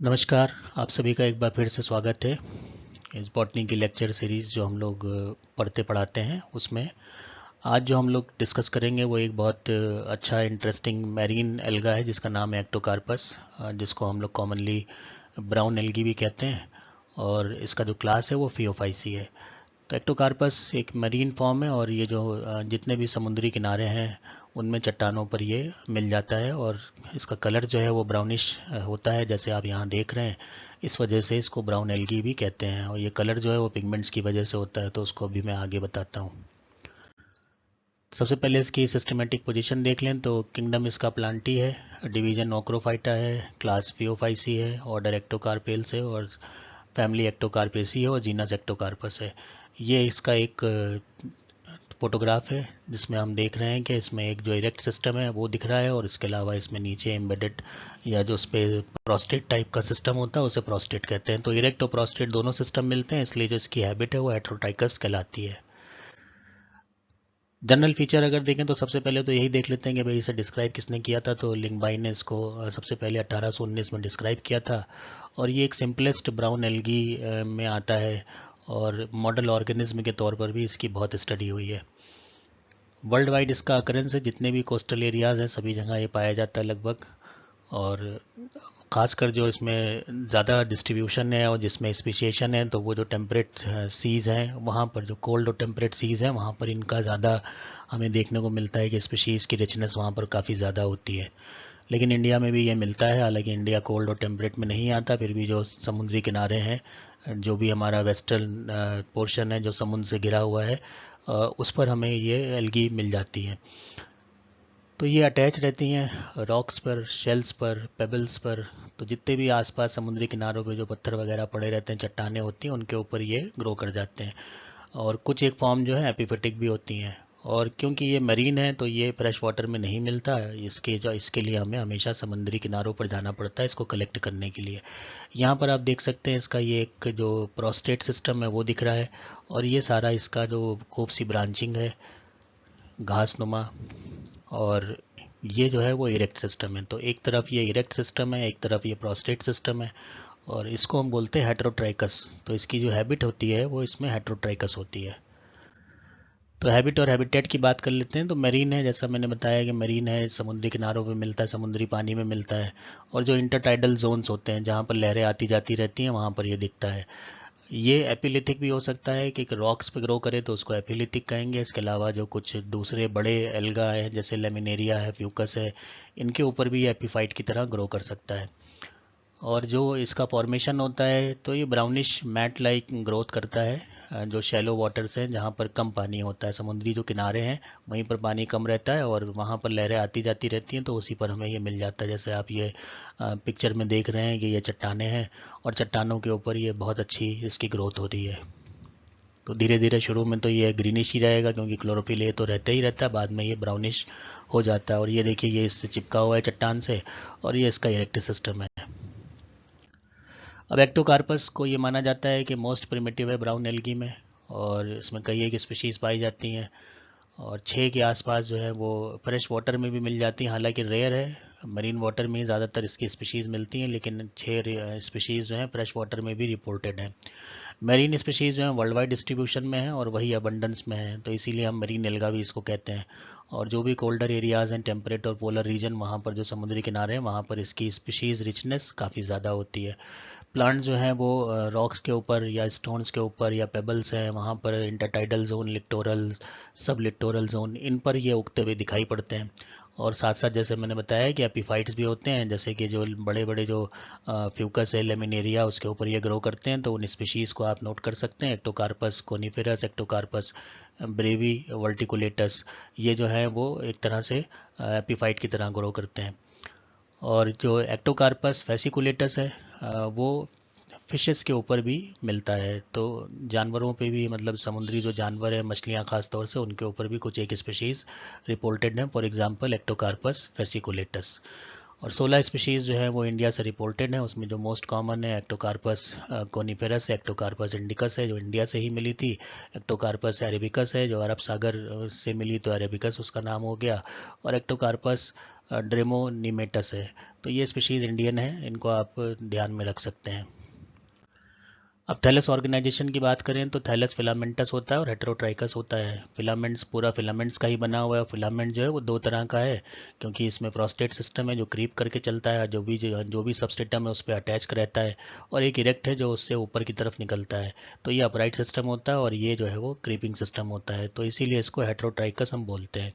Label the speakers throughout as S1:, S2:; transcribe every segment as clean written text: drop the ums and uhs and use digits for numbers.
S1: नमस्कार। आप सभी का एक बार फिर से स्वागत है इस बॉटनी की लेक्चर सीरीज़ जो हम लोग पढ़ते पढ़ाते हैं उसमें। आज जो हम लोग डिस्कस करेंगे वो एक बहुत अच्छा इंटरेस्टिंग मैरीन एल्गा है जिसका नाम है एक्टोकार्पस, जिसको हम लोग कॉमनली ब्राउन एल्गी भी कहते हैं, और इसका जो क्लास है वो फियोफाइसी है। तो एक्टोकार्पस एक मरीन फॉर्म है और ये जो जितने भी समुद्री किनारे हैं उनमें चट्टानों पर ये मिल जाता है, और इसका कलर जो है वो ब्राउनिश होता है, जैसे आप यहाँ देख रहे हैं। इस वजह से इसको ब्राउन एल्गी भी कहते हैं, और ये कलर जो है वो पिगमेंट्स की वजह से होता है, तो उसको अभी मैं आगे बताता हूँ। सबसे पहले इसकी सिस्टमेटिक पोजीशन देख लें तो किंगडम इसका प्लांटी है, डिवीजन ओक्रोफाइटा है, क्लास फियोफाइसी है, ऑर्डर एक्टोकार्पेल्स है, और फैमिली एक्टोकार्पेसी है, और जीनस एक्टोकार्पस है। ये इसका एक फोटोग्राफ है जिसमें हम देख रहे हैं कि इसमें एक जो इरेक्ट सिस्टम है वो दिख रहा है, और इसके अलावा इसमें नीचे एम्बेडेड या जो उस पर प्रोस्टेट टाइप का सिस्टम होता है उसे प्रोस्टेट कहते हैं। तो इरेक्ट और प्रोस्टेट दोनों सिस्टम मिलते हैं, इसलिए जो इसकी हैबिट है वो हेट्रोटाइकस कहलाती है। जनरल फीचर अगर देखें तो सबसे पहले तो यही देख लेते हैं कि भाई इसे डिस्क्राइब किसने किया था। तो लिंगबाई ने इसको सबसे पहले 1819 में डिस्क्राइब किया था, और ये एक सिंपलेस्ट ब्राउन एल्गी में आता है, और मॉडल ऑर्गेनिज्म के तौर पर भी इसकी बहुत स्टडी हुई है। वर्ल्ड वाइड इसका अकरेंस है, जितने भी कोस्टल एरियाज़ हैं सभी जगह ये पाया जाता है लगभग। और ख़ासकर जो इसमें ज़्यादा डिस्ट्रीब्यूशन है और जिसमें स्पीशिएशन है तो वो जो टेम्परेट सीज़ हैं वहाँ पर, जो कोल्ड और टेम्परेट सीज़ हैं वहाँ पर इनका ज़्यादा हमें देखने को मिलता है कि स्पीशीज़ की रिचनेस वहाँ पर काफ़ी ज़्यादा होती है। लेकिन इंडिया में भी ये मिलता है, हालांकि इंडिया कोल्ड और टेम्परेट में नहीं आता, फिर भी जो समुद्री किनारे हैं, जो भी हमारा वेस्टर्न पोर्शन है जो समुद्र से घिरा हुआ है, उस पर हमें ये एल्गी मिल जाती हैं। तो ये अटैच रहती हैं रॉक्स पर, शेल्स पर, पेबल्स पर। तो जितने भी आसपास समुद्री किनारों पे जो पत्थर वगैरह पड़े रहते हैं, चट्टानें होती हैं, उनके ऊपर ये ग्रो कर जाते हैं। और कुछ एक फॉर्म जो है एपिफेटिक भी होती हैं। और क्योंकि ये मरीन है तो ये फ्रेश वाटर में नहीं मिलता, इसके लिए हमें हमेशा समुद्री किनारों पर जाना पड़ता है इसको कलेक्ट करने के लिए। यहाँ पर आप देख सकते हैं इसका ये एक जो प्रोस्टेट सिस्टम है वो दिख रहा है, और ये सारा इसका जो खूब सी ब्रांचिंग है घास नुमा, और ये जो है वो इरेक्ट सिस्टम है। तो एक तरफ ये इरेक्ट सिस्टम है, एक तरफ ये प्रोस्टेट सिस्टम है, और इसको हम बोलते हैं हेट्रोट्राइकस। तो इसकी जो हैबिट होती है वो इसमें हेट्रोट्राइकस होती है। तो हैबिट और हैबिटेट की बात कर लेते हैं। तो मरीन है, जैसा मैंने बताया कि मरीन है, समुद्री किनारों पे मिलता है, समुद्री पानी में मिलता है। और जो इंटरटाइडल जोन्स होते हैं जहाँ पर लहरें आती जाती रहती हैं वहाँ पर ये दिखता है। ये एपिलिथिक भी हो सकता है कि रॉक्स पे ग्रो करे तो उसको एपिलिथिक कहेंगे। इसके अलावा जो कुछ दूसरे बड़े एल्गा है जैसे लेमिनेरिया है, फ्यूकस है, इनके ऊपर भी ये एपीफाइट की तरह ग्रो कर सकता है। और जो इसका फॉर्मेशन होता है तो ये ब्राउनिश मैट लाइक ग्रोथ करता है, जो शैलो वाटर्स हैं जहाँ पर कम पानी होता है। समुद्री जो किनारे हैं वहीं पर पानी कम रहता है, और वहाँ पर लहरें आती जाती रहती हैं, तो उसी पर हमें ये मिल जाता है। जैसे आप ये पिक्चर में देख रहे हैं कि ये चट्टानें हैं, और चट्टानों के ऊपर ये बहुत अच्छी इसकी ग्रोथ हो रही है। तो धीरे धीरे शुरू में तो ये ग्रीनिश ही रहेगा क्योंकि क्लोरोफिल ये तो रहता ही रहता है, बाद में ये ब्राउनिश हो जाता है। और ये देखिए ये इससे चिपका हुआ है चट्टान से, और ये इसका इरेक्ट सिस्टम है। अब एक्टोकार्पस को ये माना जाता है कि मोस्ट प्रिमिटिव है ब्राउन एल्गी में, और इसमें कई एक स्पीशीज़ पाई जाती हैं, और 6 के आसपास जो है वो फ्रेश वाटर में भी मिल जाती हैं। हालांकि रेयर है, मरीन वाटर में ही ज़्यादातर इसकी स्पीशीज़ मिलती हैं, लेकिन 6 स्पीशीज़ जो हैं फ्रेश वाटर में भी रिपोर्टेड हैं। मेरीन स्पीशीज़ जो है वर्ल्ड वाइड डिस्ट्रीब्यूशन में है और वही अबंडेंस में है, तो इसीलिए हम मरीन एल्गा भी इसको कहते हैं। और जो भी कोल्डर एरियाज़ हैं, टेम्परेट और पोलर रीजन, वहाँ पर जो समुद्री किनारे हैं वहाँ पर इसकी स्पीशीज़ रिचनेस काफ़ी ज़्यादा होती है। प्लांट जो हैं वो रॉक्स के ऊपर या स्टोन्स के ऊपर या पेबल्स हैं वहाँ पर इंटरटाइडल जोन, लिटोरल, सब लिटोरल जोन, इन पर ये उगते हुए दिखाई पड़ते हैं। और साथ साथ जैसे मैंने बताया कि एपीफाइट्स भी होते हैं, जैसे कि जो बड़े बड़े जो फ्यूकस है, लेमिनेरिया, उसके ऊपर ये ग्रो करते हैं। तो उन स्पीशीज़ को आप नोट कर सकते हैं, एक्टोकार्पस कोनिफेरस, एक्टोकार्पस ब्रेवी वर्टिकुलेटस, ये जो है वो एक तरह से एपीफाइट की तरह ग्रो करते हैं। और जो एक्टोकार्पस फेसिकुलेटस है वो फिशेस के ऊपर भी मिलता है। तो जानवरों पे भी, मतलब समुद्री जो जानवर है, मछलियाँ खास तौर से, उनके ऊपर भी कुछ एक स्पीशीज़ रिपोर्टेड है, फॉर एग्जांपल एक्टोकार्पस फेसिकुलेटस। और 16 स्पीशीज़ जो है वो इंडिया से रिपोर्टेड है। उसमें जो मोस्ट कॉमन है एक्टोकार्पस कोनिफेरस है, एक्टोकार्पस इंडिकस है जो इंडिया से ही मिली थी, एक्टोकार्पस अरेबिकस है जो अरब सागर से मिली, तो अरेबिकस उसका नाम हो गया, और एक्टोकार्पस ड्रेमोनीमेटस है। तो ये स्पीशीज़ इंडियन है, इनको आप ध्यान में रख सकते हैं। अब थैलस ऑर्गेनाइजेशन की बात करें तो थैलस फिलामेंटस होता है और हेटेरोट्राइकस होता है। फिलामेंट्स पूरा फिलामेंट्स का ही बना हुआ है। फिलामेंट जो है वो दो तरह का है, क्योंकि इसमें प्रोस्टेट सिस्टम है जो क्रीप करके चलता है, जो भी सबस्टेटम है उस पर अटैच रहता है, और एक इरेक्ट है जो उससे ऊपर की तरफ निकलता है। तो ये अपराइट सिस्टम होता है और ये जो है वो क्रीपिंग सिस्टम होता है, तो इसीलिए इसको हेटेरोट्राइकस हम बोलते हैं।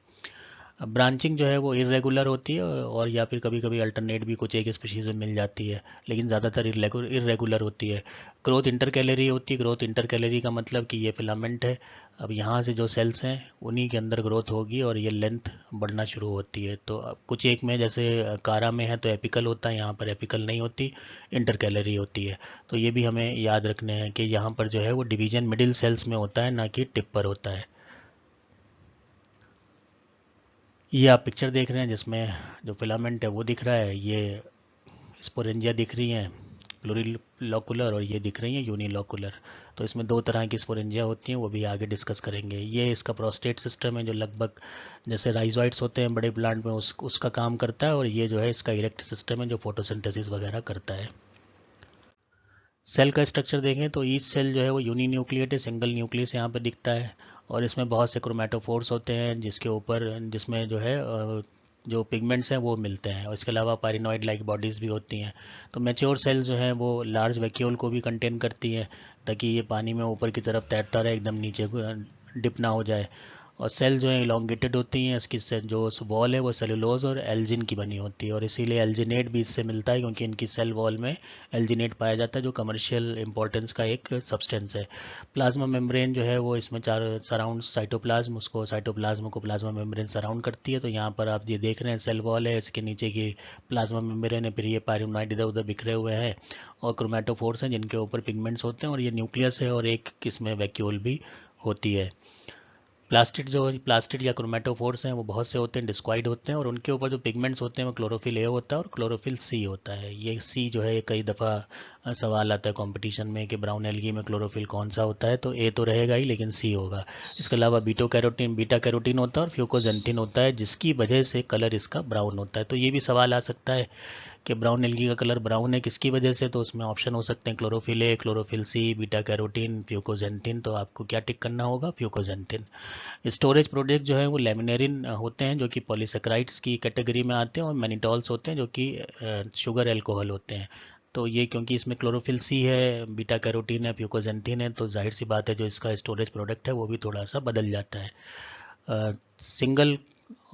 S1: ब्रांचिंग जो है वो इरेगुलर होती है, और या फिर कभी कभी अल्टरनेट भी कुछ एक स्पीशीज में मिल जाती है, लेकिन ज़्यादातर इरेगुलर होती है। ग्रोथ इंटरकैलरी होती है। ग्रोथ इंटरकैलरी का मतलब कि ये फिलामेंट है, अब यहाँ से जो सेल्स हैं उन्हीं के अंदर ग्रोथ होगी और ये लेंथ बढ़ना शुरू होती है। तो अब कुछ एक में जैसे कारा में है तो एपिकल होता है, यहाँ पर एपिकल नहीं होती, इंटरकैलरी होती है। तो ये भी हमें याद रखने हैं कि यहाँ पर जो है वो डिवीजन मिडिल सेल्स में होता है, ना कि टिप पर होता है। ये आप पिक्चर देख रहे हैं जिसमें जो फिलामेंट है वो दिख रहा है, ये स्पोरेंजिया दिख रही हैं प्लूरिलोकुलर, और ये दिख रही हैं यूनिलोकुलर। तो इसमें दो तरह की स्पोरेंजिया होती हैं, वो भी आगे डिस्कस करेंगे। ये इसका प्रोस्टेट सिस्टम है जो लगभग जैसे राइजोइड्स होते हैं बड़े प्लांट में उसका काम करता है, और ये जो है इसका इरेक्ट सिस्टम है जो फोटोसिंथेसिस वगैरह करता है। सेल का स्ट्रक्चर देखें तो ईच सेल जो है वो यूनिन्यूक्लिएट है, सिंगल न्यूक्लियस यहाँ पे दिखता है, और इसमें बहुत से क्रोमेटोफोर्स होते हैं जिसके ऊपर जिसमें जो है जो पिगमेंट्स हैं वो मिलते हैं, और इसके अलावा पारिनॉइड लाइक बॉडीज़ भी होती हैं। तो मैच्योर सेल जो हैं वो लार्ज वैक्यूल को भी कंटेन करती हैं, ताकि ये पानी में ऊपर की तरफ तैरता रहे, एकदम नीचे डिप ना हो जाए। और सेल जो है इलोंगेटेड होती हैं, इसकी जो वॉल है वो सेलुलोज और एल्जिन की बनी होती है, और इसीलिए एल्जिनेट भी इससे मिलता है, क्योंकि इनकी सेल वॉल में एल्जिनेट पाया जाता है जो कमर्शियल इंपॉर्टेंस का एक सब्सटेंस है। प्लाज्मा मेम्ब्रेन जो है वो इसमें चार सराउंड साइटोप्लाज्म, उसको साइटोप्लाज्म को प्लाज्मा मेम्ब्रेन सराउंड करती है। तो यहाँ पर आप ये देख रहे हैं सेल वॉल है, इसके नीचे की प्लाज्मा मेम्ब्रेन है, फिर ये पायरिनॉइड इधर उधर बिखरे हुए हैं, और क्रोमेटोफोर्स हैं जिनके ऊपर पिगमेंट्स होते हैं, और ये न्यूक्लियस है, और एक इसमें वैक्यूल भी होती है। प्लास्टिड या क्रोमेटोफोर्स हैं वो बहुत से होते हैं, डिस्क्वाइड होते हैं, और उनके ऊपर जो पिगमेंट्स होते हैं वो क्लोरोफिल ए होता है और क्लोरोफिल सी होता है। ये सी जो है ये कई दफ़ा सवाल आता है कंपटीशन में कि ब्राउन एल्गी में क्लोरोफिल कौन सा होता है, तो ए तो रहेगा ही, लेकिन सी होगा। इसके अलावा बीटा कैरोटीन होता है और फ्यूकोजेंथिन होता है, जिसकी वजह से कलर इसका ब्राउन होता है। तो ये भी सवाल आ सकता है कि ब्राउन एल्गी का कलर ब्राउन है किसकी वजह से, तो उसमें ऑप्शन हो सकते हैं chlorophyll a, chlorophyll c, beta carotene, fucoxanthin. तो आपको क्या टिक करना होगा? फ्यूकोजेंथिन। स्टोरेज प्रोडक्ट जो है वो लेमिनेरिन होते हैं जो कि पॉलीसेक्राइड्स की कैटेगरी में आते हैं, और मैनिटॉल्स होते हैं जो कि शुगर एल्कोहल होते हैं। तो ये क्योंकि इसमें क्लोरोफिल सी है, बीटा कैरोटीन है, फ्यूकोजेंथिन है, तो जाहिर सी बात है जो इसका स्टोरेज प्रोडक्ट है वो भी थोड़ा सा बदल जाता है। सिंगल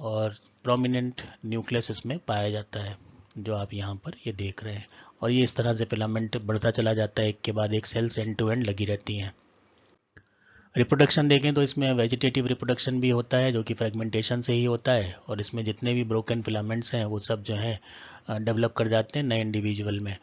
S1: और प्रोमिनेंट न्यूक्लियस इसमें पाया जाता है, जो आप यहाँ पर ये देख रहे हैं, और ये इस तरह से फिलामेंट बढ़ता चला जाता है, एक के बाद एक सेल्स एंड टू एंड लगी रहती हैं। रिप्रोडक्शन देखें तो इसमें वेजिटेटिव रिप्रोडक्शन भी होता है जो कि फ्रेगमेंटेशन से ही होता है, और इसमें जितने भी ब्रोकन फिलामेंट्स हैं वो सब जो हैं डेवलप कर जाते हैं नए इंडिविजुअल में।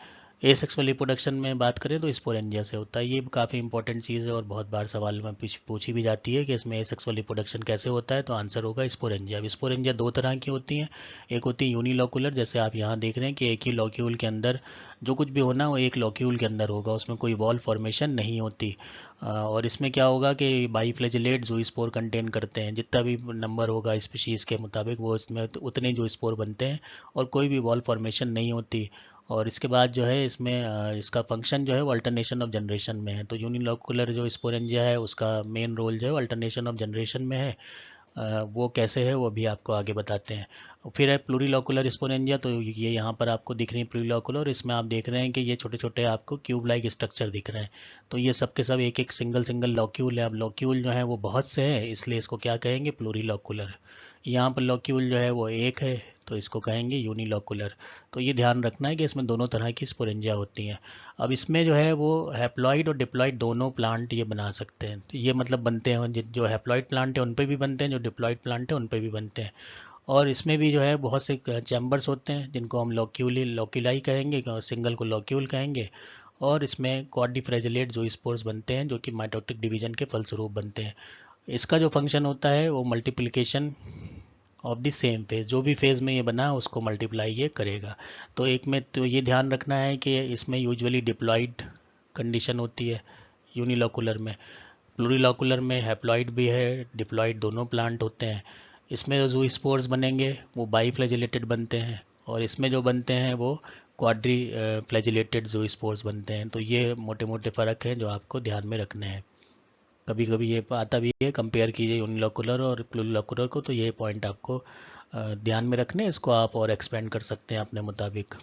S1: एसेक्सुअल रिप्रोडक्शन में बात करें तो स्पोरेंजिया से होता है। ये काफ़ी इंपॉर्टेंट चीज़ है और बहुत बार सवाल में पूछी भी जाती है कि इसमें एसेक्सुअल रिप्रोडक्शन कैसे होता है, तो आंसर होगा स्पोरेंजिया। अब स्पोरेंजिया दो तरह की होती हैं, एक होती है यूनिलोकुलर, जैसे आप यहाँ देख रहे हैं कि एक ही लॉक्यूल के अंदर जो कुछ भी होना वो एक लॉक्यूल के अंदर होगा, उसमें कोई वॉल फॉर्मेशन नहीं होती। और इसमें क्या होगा कि बाईफ्लैजिलेट जो स्पोर कंटेन करते हैं, जितना भी नंबर होगा स्पीशीज़ के मुताबिक वो इसमें उतने जो स्पोर बनते हैं, और कोई भी वॉल फॉर्मेशन नहीं होती। और इसके बाद जो है इसमें इसका फंक्शन जो है वो अल्टरनेशन ऑफ जनरेशन में है। तो यूनिलोकुलर जो स्पोरेंजिया है उसका मेन रोल जो है वो अल्टरनेशन ऑफ जनरेशन में है। वो कैसे है वो भी आपको आगे बताते हैं। फिर है प्लूरीलोकुलर स्पोरेंजिया, तो ये यहाँ पर आपको दिख रही है प्लूरीलोकुलर, और इसमें आप देख रहे हैं कि ये छोटे छोटे आपको क्यूब लाइक स्ट्रक्चर दिख रहे हैं। तो ये सब के सब एक एक सिंगल सिंगल लॉक्यूल है। अब लॉक्यूल जो है वो बहुत से हैं, इसलिए इसको क्या कहेंगे? प्लूरीलोकुलर। यहाँ पर लॉक्यूल जो है वो एक है, तो इसको कहेंगे यूनिलोकुलर। तो ये ध्यान रखना है कि इसमें दोनों तरह की स्पोरेंजिया होती हैं। अब इसमें जो है वो हैप्लॉइड और डिप्लॉइड दोनों प्लांट ये बना सकते हैं। तो ये मतलब बनते हैं, जो हैप्लॉइड प्लांट है उन पे भी बनते हैं, जो डिप्लॉइड प्लांट है उन पे भी बनते हैं। और इसमें भी जो है बहुत से चैम्बर्स होते हैं जिनको हम लॉक्यूलाई कहेंगे, सिंगल को लॉक्यूल कहेंगे। और इसमें क्वाड्रिफ्लैजिलेट जो स्पोर्स बनते हैं जो कि माइटोटिक डिवीजन के फलस्वरूप बनते हैं। इसका जो फंक्शन होता है वो multiplication of the same phase, जो भी फेज में ये बना है उसको मल्टीप्लाई ये करेगा। तो एक में तो ये ध्यान रखना है कि इसमें यूजुअली डिप्लॉइड कंडीशन होती है यूनिलोकुलर में। प्लूरीलोकुलर में हैप्लॉइड भी है, डिप्लॉइड दोनों प्लांट होते हैं। इसमें जो जू स्पोर्स बनेंगे वो बाई फ्लैजिलेटेड बनते हैं, और इसमें जो बनते हैं वो क्वाड्री फ्लैजिलेटेड जू स्पोर्स बनते हैं। तो ये मोटे मोटे फ़र्क हैं जो आपको ध्यान में रखने हैं। कभी कभी ये आता भी है, कंपेयर कीजिए यूनिलोकुलर और प्लूरिलोकुलर को, तो ये पॉइंट आपको ध्यान में रखने हैं। इसको आप और एक्सपेंड कर सकते हैं अपने मुताबिक।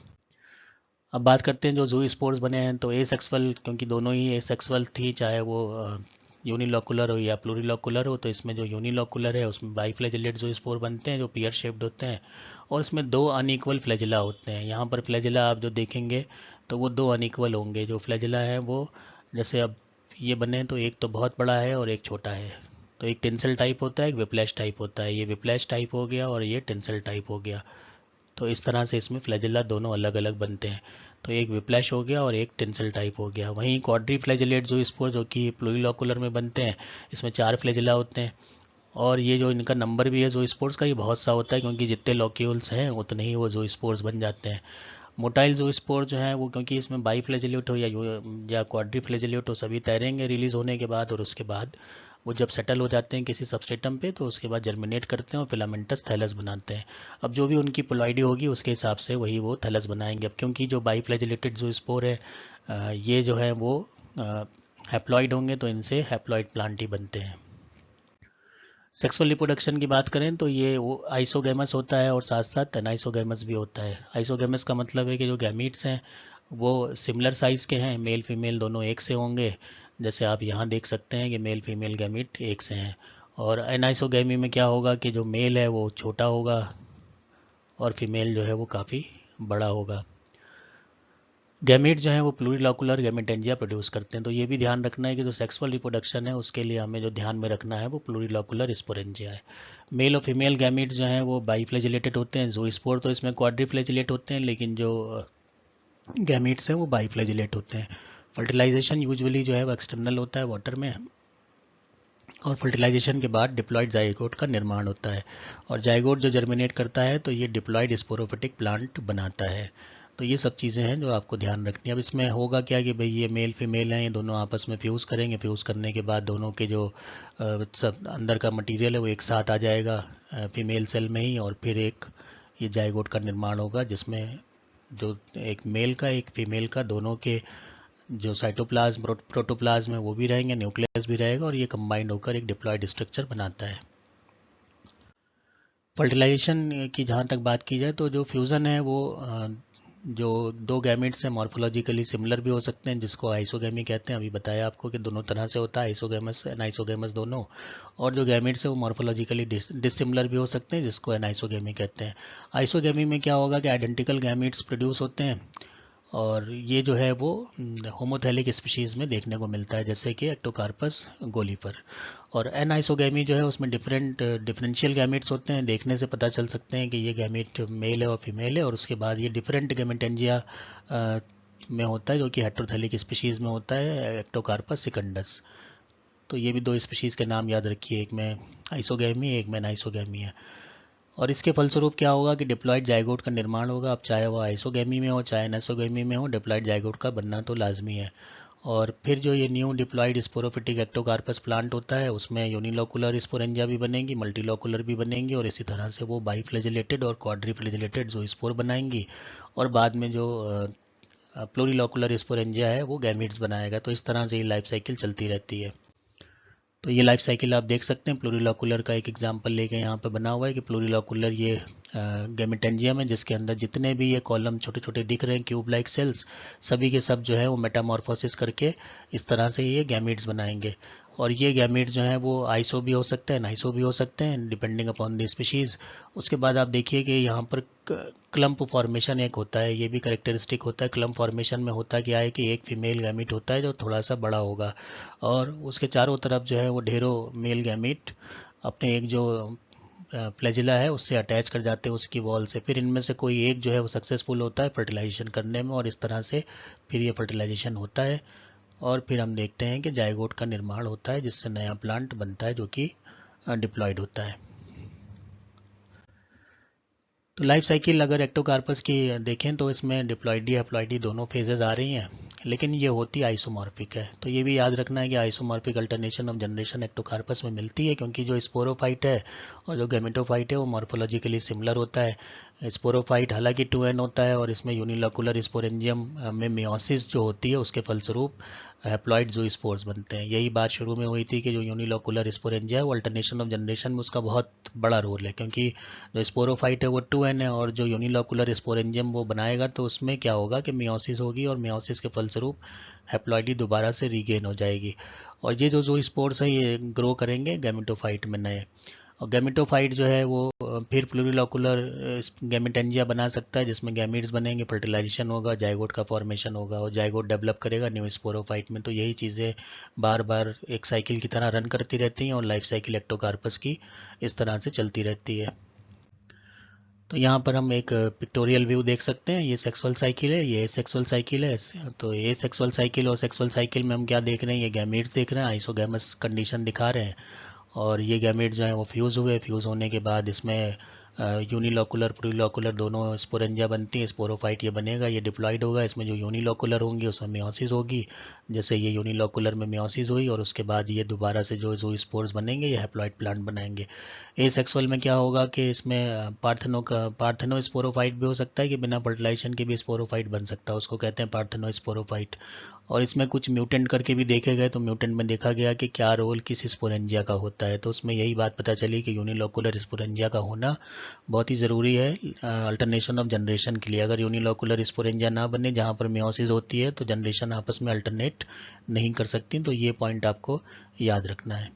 S1: अब बात करते हैं जो जू स्पोर्स बने हैं। तो एसेक्सुअल, क्योंकि दोनों ही एसेक्सुअल थी, चाहे वो यूनिलोकुलर हो या प्लूरिलोकुलर हो, तो इसमें जो यूनिलोकुलर है उसमें बाईफ्लैजिलेट जो स्पोर बनते हैं जो पियर शेप्ड होते हैं, और इसमें दो अनइक्वल फ्लैजिला होते हैं। यहाँ पर फ्लैजिला आप जो देखेंगे तो वो दो अनइक्वल होंगे। जो फ्लैजिला है वो, जैसे अब ये बने तो एक तो बहुत बड़ा है और एक छोटा है। तो एक टेंसल टाइप होता है, एक विप्लैश टाइप होता है। ये विप्लैश टाइप हो गया और ये टेंसल टाइप हो गया। तो इस तरह से इसमें फ्लैजिला दोनों अलग अलग बनते हैं। तो एक विप्लैश हो गया और एक टेंसल टाइप हो गया। वहीं क्वाड्री फ्लैजिलेट जो स्पोर जो कि प्लूरिलोकुलर में बनते हैं, इसमें 4 फ्लैजिला होते हैं। और ये जो इनका नंबर भी है जो स्पोर्स का, ये बहुत सा होता है, क्योंकि जितने लॉक्यूल्स हैं उतने ही वो जो स्पोर्स बन जाते हैं। मोटाइल जो स्पोर जो है वो, क्योंकि इसमें बाई फ्लैजिलेट हो या क्वाड्री फ्लैजिलेट हो, सभी तैरेंगे रिलीज होने के बाद, और उसके बाद वो जब सेटल हो जाते हैं किसी सबस्ट्रेटम पे, तो उसके बाद जर्मिनेट करते हैं और फिलामेंटस थैलस बनाते हैं। अब जो भी उनकी पोलॉइडी होगी उसके हिसाब से वही वो थैलस बनाएंगे। अब क्योंकि जो बाई फ्लैजिलेटेड जो स्पोर है, ये जो है वो हैप्लॉइड होंगे, तो इनसे हैप्लॉइड प्लांट ही बनते हैं। सेक्सुअल रिप्रोडक्शन की बात करें तो ये वो आइसोगैमस होता है और साथ साथ एनाइसोगैमस भी होता है। आइसोगैमस का मतलब है कि जो गैमीट्स हैं वो सिमिलर साइज़ के हैं, मेल फीमेल दोनों एक से होंगे। जैसे आप यहाँ देख सकते हैं कि मेल फीमेल गैमीट एक से हैं। और एनाइसोगैमी में क्या होगा कि जो मेल है वो छोटा होगा और फीमेल जो है वो काफ़ी बड़ा होगा। गैमीट जो है वो प्लूरिलोकुलर गैमेटेंजिया प्रोड्यूस करते हैं। तो ये भी ध्यान रखना है कि जो सेक्सुअल रिप्रोडक्शन है उसके लिए हमें जो ध्यान में रखना है वो प्लूरिलोकुलर स्पोरेंजिया है। मेल और फीमेल गैमीट जो हैं वो बाईफ्लैजिलेटेड होते हैं। जो स्पोर तो इसमें क्वाड्रीफ्लैजिलेट होते हैं, लेकिन जो गैमीट्स हैं वो बाईफ्लैजिलेट होते हैं। फर्टिलाइजेशन यूजुअली जो है वो एक्सटर्नल होता है वाटर में, और फर्टिलाइजेशन के बाद डिप्लॉयड जाइगोट का निर्माण होता है। और जाइगोट जो जर्मिनेट करता है तो ये डिप्लॉयड स्पोरोफिटिक प्लांट बनाता है। तो ये सब चीज़ें हैं जो आपको ध्यान रखनी है। अब इसमें होगा क्या कि भाई ये मेल फीमेल हैं, ये दोनों आपस में फ्यूज़ करेंगे। फ्यूज़ करने के बाद दोनों के जो सब अंदर का मटेरियल है वो एक साथ आ जाएगा फीमेल सेल में ही, और फिर एक ये जाइगोट का निर्माण होगा, जिसमें जो एक मेल का एक फीमेल का दोनों के जो साइटोप्लाज्म प्रोटोप्लाज्म है वो भी रहेंगे, न्यूक्लियस भी रहेगा, और ये कंबाइंड होकर एक डिप्लॉयड स्ट्रक्चर बनाता है। फर्टिलाइजेशन की जहाँ तक बात की जाए तो जो फ्यूज़न है वो जो दो गैमेट्स हैं मॉर्फोलॉजिकली सिमिलर भी हो सकते हैं, जिसको आइसोगैमी कहते हैं। अभी बताया आपको कि दोनों तरह से होता है, आइसोगैमस एनाइसोगैमस दोनों। और जो गैमेट्स है वो मॉर्फोलॉजिकली डिसिमिलर भी हो सकते हैं, जिसको एनाइसोगैमी कहते हैं। आइसोगैमी में क्या होगा कि आइडेंटिकल गैमेट्स प्रोड्यूस होते हैं, और ये जो है वो होमोथैलिक स्पीशीज़ में देखने को मिलता है, जैसे कि एक्टोकार्पस गोलीफर। और एनाइसोगैमी जो है उसमें डिफरेंशियल गैमेट्स होते हैं। देखने से पता चल सकते हैं कि ये गैमेट मेल है और फीमेल है, और उसके बाद ये डिफरेंट गैमेटेंजिया में होता है, जो कि हेट्रोथैलिक स्पीशीज़ में होता है, एक्टोकार्पस सिकंडस। तो ये भी दो स्पीशीज़ के नाम याद रखिए, एक में आइसोगैमी एक में एनाइसोगैमी है। और इसके फलस्वरूप क्या होगा कि डिप्लॉयड जाइगोट का निर्माण होगा। अब चाहे वो आइसोगैमी में हो चाहे एनाइसोगैमी में हो, डिप्लॉयड जाइगोट का बनना तो लाजमी है। और फिर जो ये new diploid sporophytic Ectocarpus plant होता है उसमें यूनिलोकुलर स्पोरेंजिया भी बनेंगी, मल्टीलोकुलर भी बनेंगी, और इसी तरह से वो बाईफ्लैजिलेटेड और क्वाड्रीफ्लैजिलेटेड जो स्पोर बनाएंगी। और बाद में जो प्लूरिलोकुलर स्पोरेंजिया है वो गैमीट्स बनाएगा। तो इस तरह से ये लाइफ साइकिल चलती रहती है। तो ये लाइफ साइकिल आप देख सकते हैं, प्लूरिलोकुलर का एक एग्जांपल लेके यहाँ पे बना हुआ है कि प्लूरिलोकुलर ये गैमेटेंजियम है, जिसके अंदर जितने भी ये कॉलम छोटे छोटे दिख रहे हैं क्यूब लाइक सेल्स, सभी के सब जो है वो मेटामॉर्फोसिस करके इस तरह से ये गैमीट्स बनाएंगे। और ये गैमीट्स जो है वो आइसो भी हो सकते हैं, नाइसो भी हो सकते हैं, डिपेंडिंग अपॉन द स्पीशीज़। उसके बाद आप देखिए कि यहाँ पर क्लम्प फॉर्मेशन एक होता है, ये भी करेक्टरिस्टिक होता है। क्लम्प फॉर्मेशन में होता क्या है कि एक फीमेल गैमीट होता है जो थोड़ा सा बड़ा होगा, और उसके चारों तरफ जो है वो ढेरों मेल गैमीट अपने एक जो फ्लैजिला है उससे अटैच कर जाते हैं उसकी वॉल से। फिर इनमें से कोई एक जो है वो सक्सेसफुल होता है फर्टिलाइजेशन करने में, और इस तरह से फिर ये फर्टिलाइजेशन होता है, और फिर हम देखते हैं कि जाइगोट का निर्माण होता है, जिससे नया प्लांट बनता है जो कि डिप्लॉयड होता है। तो लाइफ साइकिल अगर एक्टोकार्पस की देखें तो इसमें डिप्लॉयडी हैप्लॉयडी दोनों फेजेस आ रही हैं। लेकिन ये होती आइसोमॉर्फिक है। तो ये भी याद रखना है कि isomorphic alternation of generation Ectocarpus में मिलती है, क्योंकि जो स्पोरोफाइट है और जो गैमेटोफाइट है वो मॉर्फोलॉजिकली सिमिलर होता है। स्पोरोफाइट हालांकि 2n होता है और इसमें यूनिलोकुलर स्पोरेंजियम में मियोसिस जो होती है उसके फलस्वरूप हैप्लॉइड ज़ूस्पोर्स बनते हैं। यही बात शुरू में हुई थी कि जो यूनिलोकुलर स्पोरेंजिया है वो अल्टरनेशन ऑफ जनरेशन में उसका बहुत बड़ा रोल है, क्योंकि जो स्पोरोफाइट है वो 2n है और जो यूनिलोकुलर स्पोरेंजियम वो बनाएगा तो उसमें क्या होगा कि मियोसिस होगी और मियोसिस के फलस्वरूप हैप्लॉइडी दोबारा से रीगेन हो जाएगी। और ये जो ज़ूस्पोर्स हैं ये ग्रो करेंगे गैमेटोफाइट में नए। और गैमेटोफाइट जो है वो फिर प्लूरिलोकुलर गैमेटेंजिया बना सकता है, जिसमें गैमीट्स बनेंगे, फर्टिलाइजेशन होगा, जाइगोट का फॉर्मेशन होगा और जाइगोट डेवलप करेगा न्यू स्पोरोफाइट में। तो यही चीज़ें बार बार एक साइकिल की तरह रन करती रहती हैं और लाइफ साइकिल एक्टोकार्पस की इस तरह से चलती रहती है। तो यहाँ पर हम एक पिक्टोरियल व्यू देख सकते हैं। ये सेक्सुअल साइकिल है, ये सेक्सुअल साइकिल है। तो ये सेक्सुअल साइकिल और सेक्सुअल साइकिल में हम क्या देख रहे हैं, ये गैमीट्स देख रहे हैं, आइसोगैमस कंडीशन दिखा रहे हैं। और ये गैमेट जो है वो फ्यूज़ हुए, फ्यूज़ होने के बाद इसमें यूनिलोकुलर प्लूरिलोकुलर दोनों स्पोरेंजिया बनती हैं। स्पोरोफाइट ये बनेगा, ये डिप्लॉयड होगा। इसमें जो यूनिलोकुलर होंगी उसमें मियोसिस होगी, जैसे ये यूनिलोकुलर में मियोसिस हुई और उसके बाद ये दोबारा से जो ज़ूस्पोर्स बनेंगे ये हैप्लॉइड प्लांट बनाएंगे। एसेक्सुअल में क्या होगा कि इसमें पार्थेनो स्पोरोफाइट भी हो सकता है कि बिना फर्टिलाइजेशन के भी स्पोरोफाइट बन सकता है, उसको कहते हैं पार्थेनो स्पोरोफाइट। और इसमें कुछ म्यूटेंट करके भी देखे गए, तो म्यूटेंट में देखा गया कि क्या रोल किस स्पोरेंजिया का होता है। तो उसमें यही बात पता चली कि यूनिलोकुलर स्पोरेंजिया का होना बहुत ही ज़रूरी है अल्टरनेशन ऑफ जनरेशन के लिए। अगर यूनिलोकुलर स्पोरेंजिया ना बने जहाँ पर मियोसिस होती है तो जनरेशन आपस में अल्टरनेट नहीं कर सकती। तो ये पॉइंट आपको याद रखना है।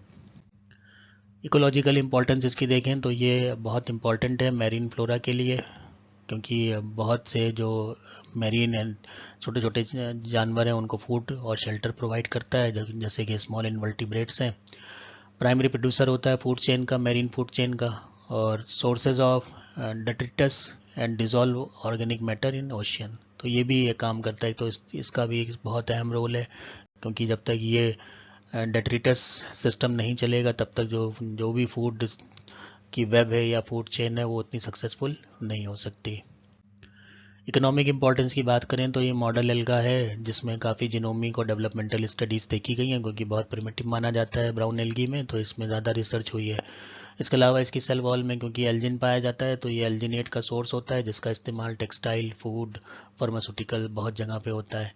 S1: इकोलॉजिकल इंपॉर्टेंस इसकी देखें तो ये बहुत इंपॉर्टेंट है मैरीन फ्लोरा के लिए, क्योंकि बहुत से जो मैरीन एंड छोटे छोटे जानवर हैं उनको फूड और शेल्टर प्रोवाइड करता है, जैसे कि स्मॉल इनवर्टिब्रेट्स हैं। प्राइमरी प्रोड्यूसर होता है फूड चेन का, मैरीन फूड चेन का, और sources of detritus and dissolve organic matter in ocean. तो ये भी ये काम करता है। तो इसका भी एक बहुत अहम रोल है, क्योंकि जब तक ये डेट्रिटस सिस्टम नहीं चलेगा तब तक जो जो भी फूड की वेब है या फूड चेन है वो उतनी सक्सेसफुल नहीं हो सकती। इकोनॉमिक इंपॉर्टेंस की बात करें तो ये मॉडल एल्गा है जिसमें काफ़ी जिनोमिक और डेवलपमेंटल स्टडीज़ देखी गई हैं, क्योंकि बहुत प्रिमिटिव माना जाता है ब्राउन एल्गी में, तो इसमें ज़्यादा रिसर्च हुई है। इसके अलावा इसकी सेल वॉल में क्योंकि एल्जिन पाया जाता है तो ये एल्जिनेट का सोर्स होता है, जिसका इस्तेमाल टेक्सटाइल, फूड, फार्मास्यूटिकल बहुत जगह पे होता है।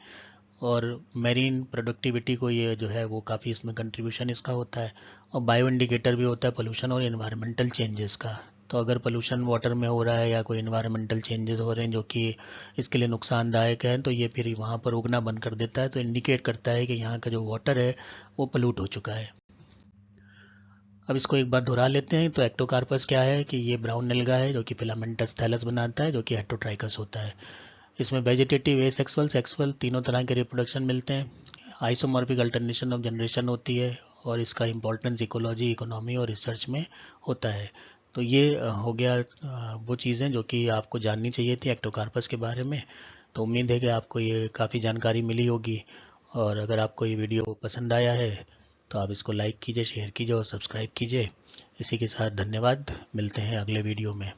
S1: और मेरीन प्रोडक्टिविटी को ये जो है वो काफ़ी इसमें कंट्रीब्यूशन इसका होता है। और बायो इंडिकेटर भी होता है पोल्यूशन और इन्वायरमेंटल चेंजेस का। तो अगर पोल्यूशन वाटर में हो रहा है या कोई इन्वायरमेंटल चेंजेस हो रहे हैं जो कि इसके लिए नुकसानदायक हैं, तो ये फिर वहाँ पर उगना बंद कर देता है, तो इंडिकेट करता है कि यहाँ का जो वाटर है वो पोल्यूट हो चुका है। अब इसको एक बार दोहरा लेते हैं। तो एक्टोकार्पस क्या है कि ये ब्राउन एल्गा है जो कि फिलामेंटस थैलस बनाता है, जो कि हेटरोट्राइकस होता है। इसमें वेजिटेटिव, एसेक्सुअल, सेक्सुअल तीनों तरह के रिप्रोडक्शन मिलते हैं। आइसोमॉर्फिक अल्टरनेशन ऑफ जनरेशन होती है और इसका इंपॉर्टेंस इकोलॉजी, इकोनॉमी और रिसर्च में होता है। तो ये हो गया वो चीज़ें जो कि आपको जाननी चाहिए थी एक्टोकार्पस के बारे में। तो उम्मीद है कि आपको ये काफ़ी जानकारी मिली होगी। और अगर आपको ये वीडियो पसंद आया है तो आप इसको लाइक कीजिए, शेयर कीजिए और सब्सक्राइब कीजिए। इसी के साथ धन्यवाद, मिलते हैं अगले वीडियो में।